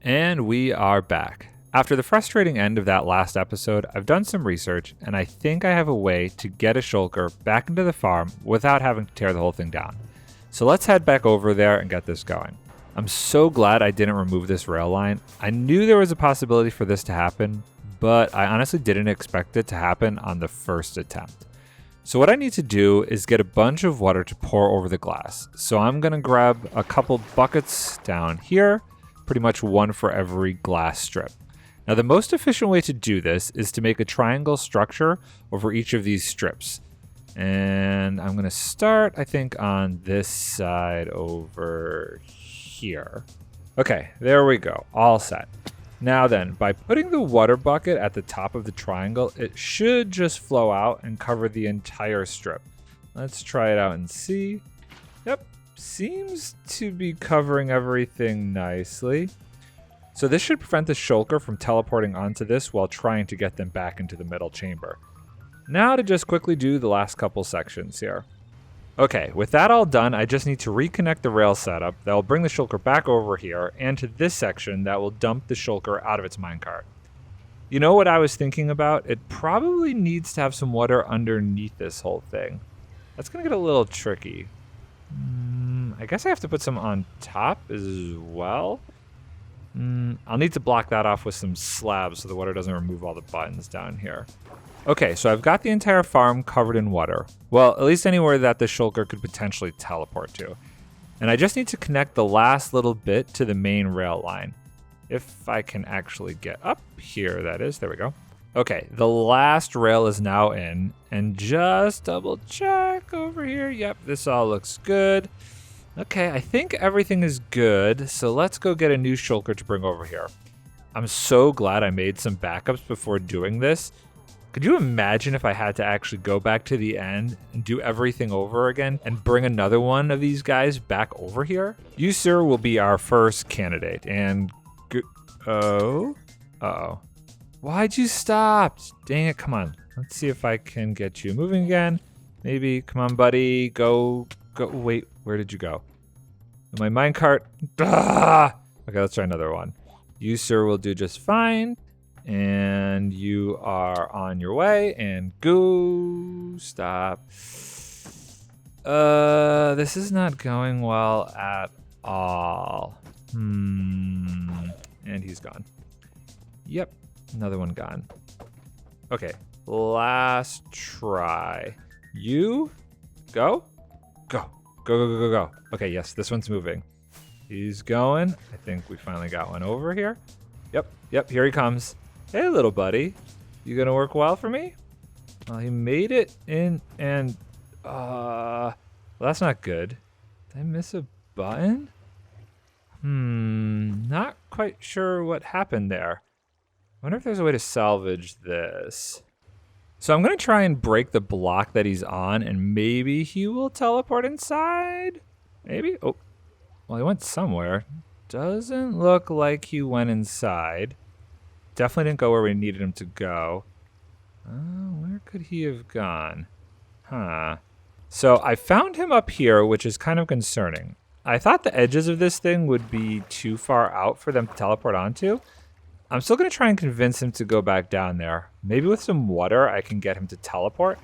And we are back. After the frustrating end of that last episode, I've done some research, and I think I have a way to get a shulker back into the farm without having to tear the whole thing down. So let's head back over there and get this going. I'm so glad I didn't remove this rail line. I knew there was a possibility for this to happen, but I honestly didn't expect it to happen on the first attempt. So what I need to do is get a bunch of water to pour over the glass. So I'm going to grab a couple buckets down here, pretty much one for every glass strip. Now the most efficient way to do this is to make a triangle structure over each of these strips. And I'm going to start, I think, on this side over here. Okay, there we go, all set. Now then, by putting the water bucket at the top of the triangle, it should just flow out and cover the entire strip. Let's try it out and see. Yep, seems to be covering everything nicely. So this should prevent the shulker from teleporting onto this while trying to get them back into the middle chamber. Now to just quickly do the last couple sections here. Okay, with that all done, I just need to reconnect the rail setup that will bring the shulker back over here and to this section that will dump the shulker out of its minecart. You know what I was thinking about? It probably needs to have some water underneath this whole thing. That's gonna get a little tricky. I guess I have to put some on top as well. I'll need to block that off with some slabs so the water doesn't remove all the buttons down here. Okay, so I've got the entire farm covered in water. Well, at least anywhere that the shulker could potentially teleport to. And I just need to connect the last little bit to the main rail line. If I can actually get up here, that is. There we go. Okay, the last rail is now in. And just double check over here. Yep, this all looks good. Okay, I think everything is good. So let's go get a new shulker to bring over here. I'm so glad I made some backups before doing this. Could you imagine if I had to actually go back to the end and do everything over again and bring another one of these guys back over here? You, sir, will be our first candidate. And uh-oh. Why'd you stop? Dang it, come on. Let's see if I can get you moving again. Maybe, come on, buddy. Go. Wait, where did you go? My minecart. Ah! Okay, let's try another one. You, sir, will do just fine. And you are on your way, and go. Stop. This is not going well at all. And he's gone. Yep, another one gone. Okay, last try. You, go. Okay, yes, this one's moving. He's going. I think we finally got one over here. Yep, here he comes. Hey, little buddy, you gonna work well for me? Well, he made it in and, well, that's not good. Did I miss a button? Not quite sure what happened there. I wonder if there's a way to salvage this. So I'm gonna try and break the block that he's on and maybe he will teleport inside? Maybe? Oh, well, he went somewhere. Doesn't look like he went inside. Definitely didn't go where we needed him to go. Where could he have gone? So I found him up here, which is kind of concerning. I thought the edges of this thing would be too far out for them to teleport onto. I'm still going to try and convince him to go back down there. Maybe with some water, I can get him to teleport.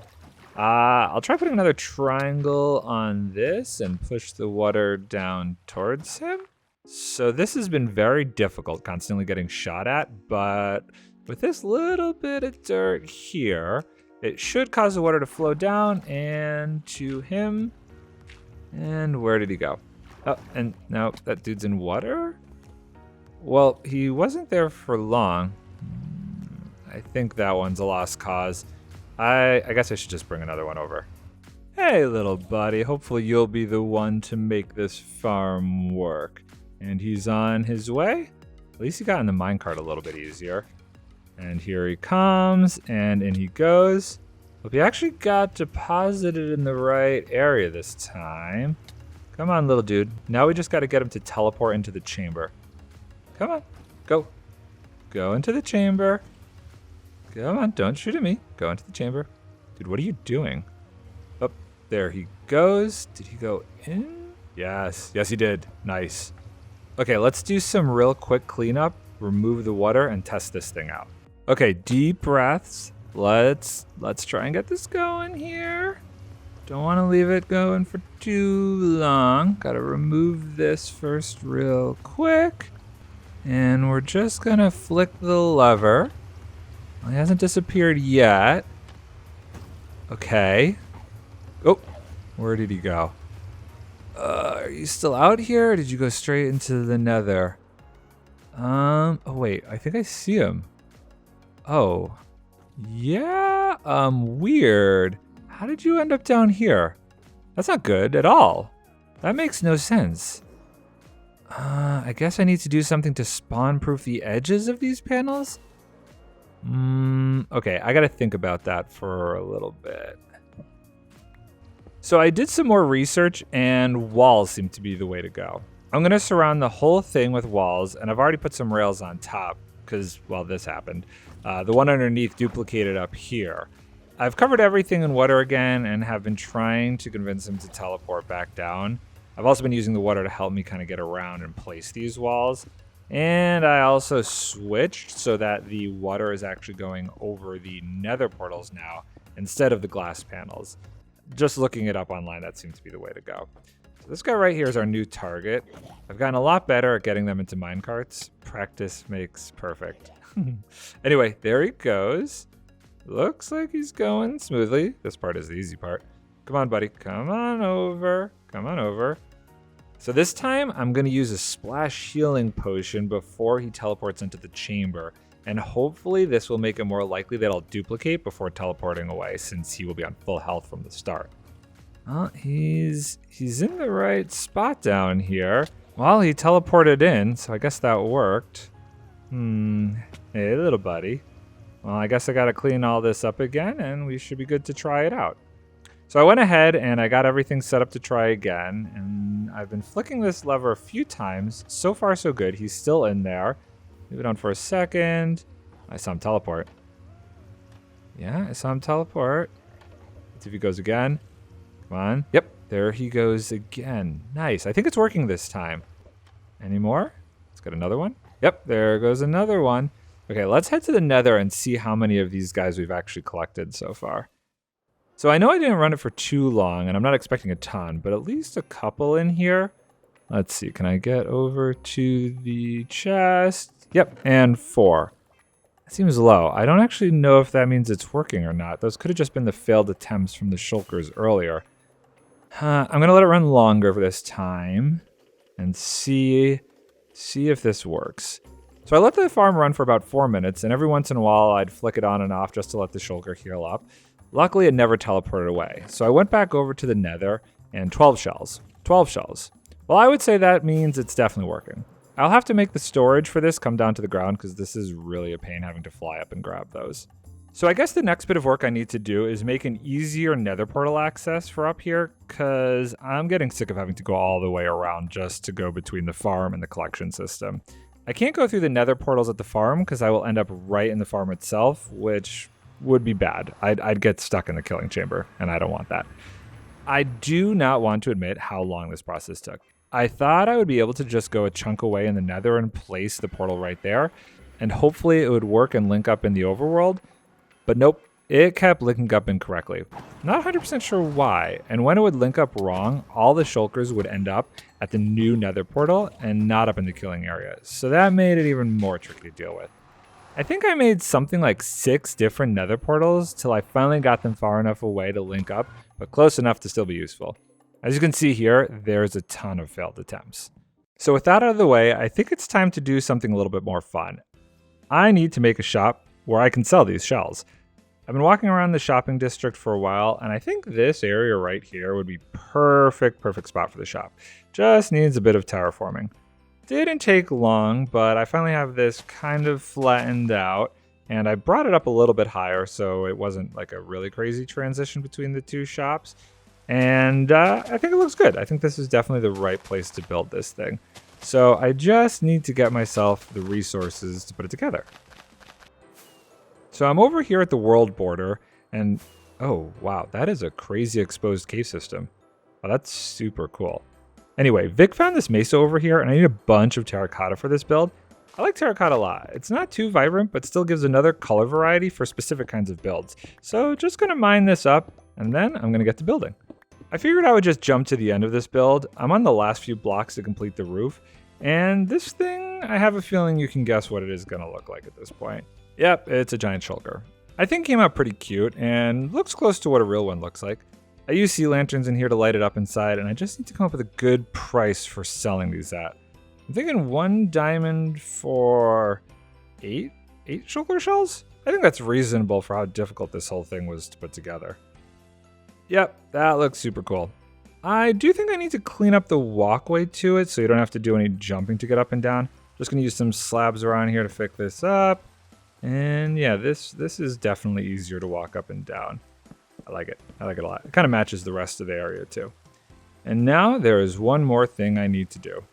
I'll try putting another triangle on this and push the water down towards him. So this has been very difficult, constantly getting shot at, but with this little bit of dirt here, it should cause the water to flow down and to him. And where did he go? Oh, and no, that dude's in water? Well, he wasn't there for long. I think that one's a lost cause. I guess I should just bring another one over. Hey, little buddy, hopefully you'll be the one to make this farm work. And he's on his way. At least he got in the minecart a little bit easier. And here he comes, and in he goes. Hope he actually got deposited in the right area this time. Come on, little dude. Now we just got to get him to teleport into the chamber. Come on, go. Go into the chamber. Come on, don't shoot at me. Go into the chamber. Dude, what are you doing? Oh, there he goes. Did he go in? Yes, he did. Nice. Okay, let's do some real quick cleanup, remove the water, and test this thing out. Okay, deep breaths. Let's try and get this going here. Don't want to leave it going for too long. Gotta remove this first real quick. And we're just gonna flick the lever. Well, he hasn't disappeared yet. Okay. Oh, where did he go? Are you still out here, or did you go straight into the nether? Oh wait, I think I see him. Oh, yeah, weird. How did you end up down here? That's not good at all. That makes no sense. I guess I need to do something to spawn-proof the edges of these panels? Okay, I gotta think about that for a little bit. So I did some more research, and walls seem to be the way to go. I'm gonna surround the whole thing with walls, and I've already put some rails on top, because, well, this happened. The one underneath duplicated up here. I've covered everything in water again, and have been trying to convince him to teleport back down. I've also been using the water to help me kind of get around and place these walls. And I also switched so that the water is actually going over the nether portals now instead of the glass panels. Just looking it up online, that seems to be the way to go. So this guy right here is our new target. I've gotten a lot better at getting them into minecarts. Practice makes perfect. Anyway, there he goes. Looks like he's going smoothly. This part is the easy part. Come on, buddy. Come on over. Come on over. So this time, I'm going to use a splash healing potion before he teleports into the chamber. And hopefully this will make it more likely that I'll duplicate before teleporting away, since he will be on full health from the start. Well, he's in the right spot down here. Well, he teleported in, so I guess that worked. Hey, little buddy. Well, I guess I got to clean all this up again, and we should be good to try it out. So I went ahead and I got everything set up to try again, and I've been flicking this lever a few times. So far, so good. He's still in there. Leave it on for a second. I saw him teleport. Yeah, I saw him teleport. Let's see if he goes again. Come on. Yep, there he goes again. Nice. I think it's working this time. Any more? Let's get another one. Yep, there goes another one. Okay, let's head to the nether and see how many of these guys we've actually collected so far. So I know I didn't run it for too long, and I'm not expecting a ton, but at least a couple in here. Let's see, can I get over to the chest? Yep, and 4. That seems low. I don't actually know if that means it's working or not. Those could have just been the failed attempts from the shulkers earlier. I'm going to let it run longer for this time and see if this works. So I let the farm run for about 4 minutes, and every once in a while I'd flick it on and off just to let the shulker heal up. Luckily, it never teleported away. So I went back over to the nether, and 12 shells. 12 shells. Well, I would say that means it's definitely working. I'll have to make the storage for this come down to the ground, because this is really a pain having to fly up and grab those. So I guess the next bit of work I need to do is make an easier nether portal access for up here, because I'm getting sick of having to go all the way around just to go between the farm and the collection system. I can't go through the nether portals at the farm, because I will end up right in the farm itself, which would be bad. I'd get stuck in the killing chamber, and I don't want that. I do not want to admit how long this process took. I thought I would be able to just go a chunk away in the nether and place the portal right there, and hopefully it would work and link up in the overworld, but nope, it kept linking up incorrectly. Not 100% sure why, and when it would link up wrong, all the shulkers would end up at the new nether portal and not up in the killing area, so that made it even more tricky to deal with. I think I made something like 6 different nether portals till I finally got them far enough away to link up, but close enough to still be useful. As you can see here, there's a ton of failed attempts. So with that out of the way, I think it's time to do something a little bit more fun. I need to make a shop where I can sell these shells. I've been walking around the shopping district for a while, and I think this area right here would be perfect spot for the shop. Just needs a bit of terraforming. Didn't take long, but I finally have this kind of flattened out, and I brought it up a little bit higher so it wasn't like a really crazy transition between the two shops. And I think it looks good. I think this is definitely the right place to build this thing. So I just need to get myself the resources to put it together. So I'm over here at the world border, and oh wow, that is a crazy exposed cave system. Oh, that's super cool. Anyway, Vic found this mesa over here, and I need a bunch of terracotta for this build. I like terracotta a lot. It's not too vibrant, but still gives another color variety for specific kinds of builds. So just gonna mine this up, and then I'm gonna get to building. I figured I would just jump to the end of this build. I'm on the last few blocks to complete the roof, and this thing, I have a feeling you can guess what it is gonna look like at this point. Yep, it's a giant shulker. I think it came out pretty cute, and looks close to what a real one looks like. I use sea lanterns in here to light it up inside, and I just need to come up with a good price for selling these at. I'm thinking 1 diamond for 8 shulker shells? I think that's reasonable for how difficult this whole thing was to put together. Yep, that looks super cool. I do think I need to clean up the walkway to it so you don't have to do any jumping to get up and down. Just gonna use some slabs around here to fix this up. And yeah, this is definitely easier to walk up and down. I like it a lot. It kind of matches the rest of the area too. And now there is one more thing I need to do.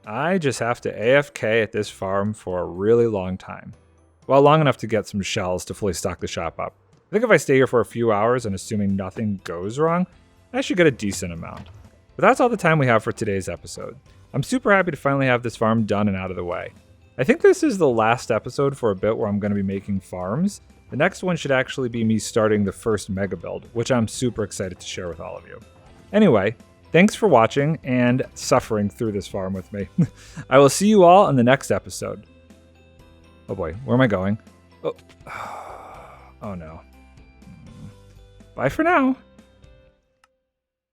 I just have to AFK at this farm for a really long time. Well, long enough to get some shells to fully stock the shop up. I think if I stay here for a few hours and assuming nothing goes wrong, I should get a decent amount. But that's all the time we have for today's episode. I'm super happy to finally have this farm done and out of the way. I think this is the last episode for a bit where I'm going to be making farms. The next one should actually be me starting the first mega build, which I'm super excited to share with all of you. Anyway, thanks for watching and suffering through this farm with me. I will see you all in the next episode. Oh boy, where am I going? Oh no. Bye for now.